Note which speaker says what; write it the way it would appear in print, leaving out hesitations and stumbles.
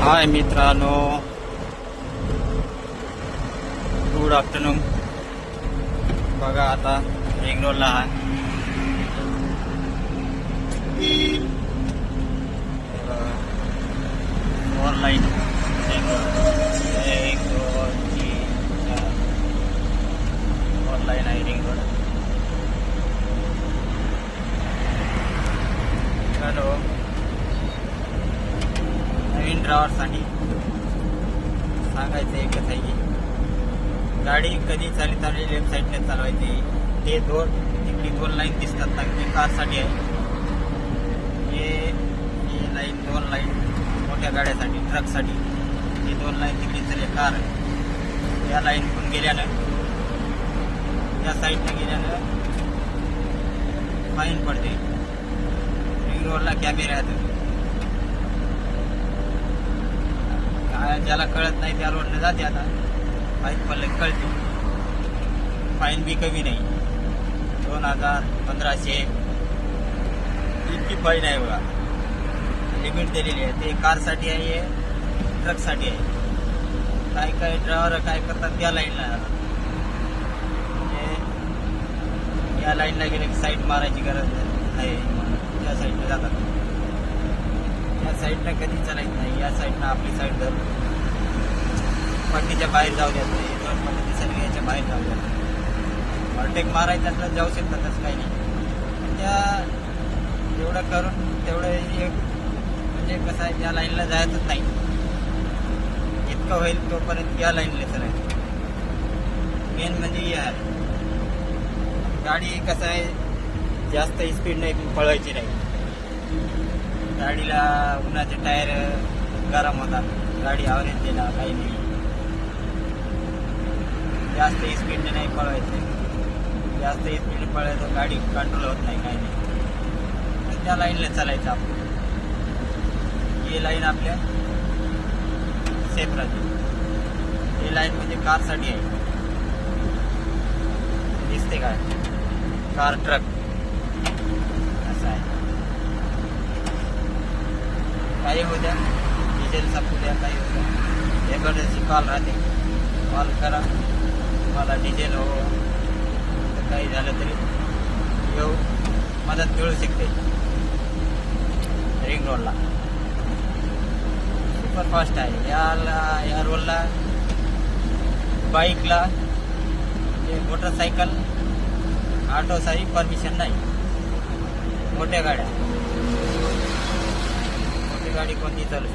Speaker 1: हाय मित्रांनो, good afternoon. बघा आता रिंग रोडला आहे. Four line ring road 1 2 3 4 four line आहे रिंग रोड. हॅलो, नवीन ड्रायव्हरसाठी सांगायचं एकच आहे की गाडी कधी चालली लेफ्ट साईडने चालवायची. ते तिकडे 2 लाईन दिसतात ना, ते कारसाठी आहे. हे लाईन 2 लाईन मोठ्या गाड्यासाठी, ट्रकसाठी. हे 2 लाईन तिकडे चालले कार. या लाईनकडून गेल्यानं, या साईडनं गेल्यानं फाईन पडते. रिंग रोडला कॅमेरा आहेत. ज्याला कळत नाही त्या रोडने जाते. आता फाईन पडले कळते. फाईन बी कमी नाही, 2000 1500 इतकी फाईन आहे बघा. लिमिट दिलेली आहे. ते कारसाठी आहे, ट्रकसाठी आहे. काय ड्रायव्हर काय करतात त्या लाईनला जातात. म्हणजे या लाईनला गेले की साईड मारायची गरज नाही, त्या साईडला जातात. या साईडला कधी चालायचं नाही. या साईडनं आपली साईड धरून पट्टीच्या बाहेर जाऊ द्यायचं नाही. 2 पट्टी दिसायला याच्या बाहेर जाऊ द्यायचं. ओव्हरटेक मारायचं तर जाऊ शकतात, तसं काही नाही. त्या एवढं करून तेवढं एक म्हणजे कसं आहे, त्या लाईनला जायचंच नाही. इतकं होईल तोपर्यंत या लाईनला चालायचं. मेन म्हणजे हे आहे, गाडी कसं आहे जास्त स्पीड नाही पळवायची नाही. गाडीला उन्हाचे टायर गरम होतात, गाडी ॲव्हरेज देणार काही नाही. जास्त स्पीडने नाही पळवायचं. जास्त स्पीडने पळवायचं गाडी कंट्रोल होत नाही, काही नाही. तर त्या लाईनला चालायचं आपण. ही लाईन आपल्या सेफ राहते. ही लाईन म्हणजे कारसाठी आहे. दिसते काय, कार ट्रक असं आहे. काही होऊ द्या, डिझेल संपू द्या, काही होऊ द्या, एमर्जन्सी कॉल राहते. कॉल करा, तुम्हाला डिझेल हो तर काही झालं तरी येऊ मदत मिळू शकते. रिंग रोडला सुपरफास्ट आहे. या रोडला बाईकला, मोटरसायकल, ऑटोसाठी परमिशन नाही. मोठ्या गाड्या, मोठी गाडी कोणती चालू शकते.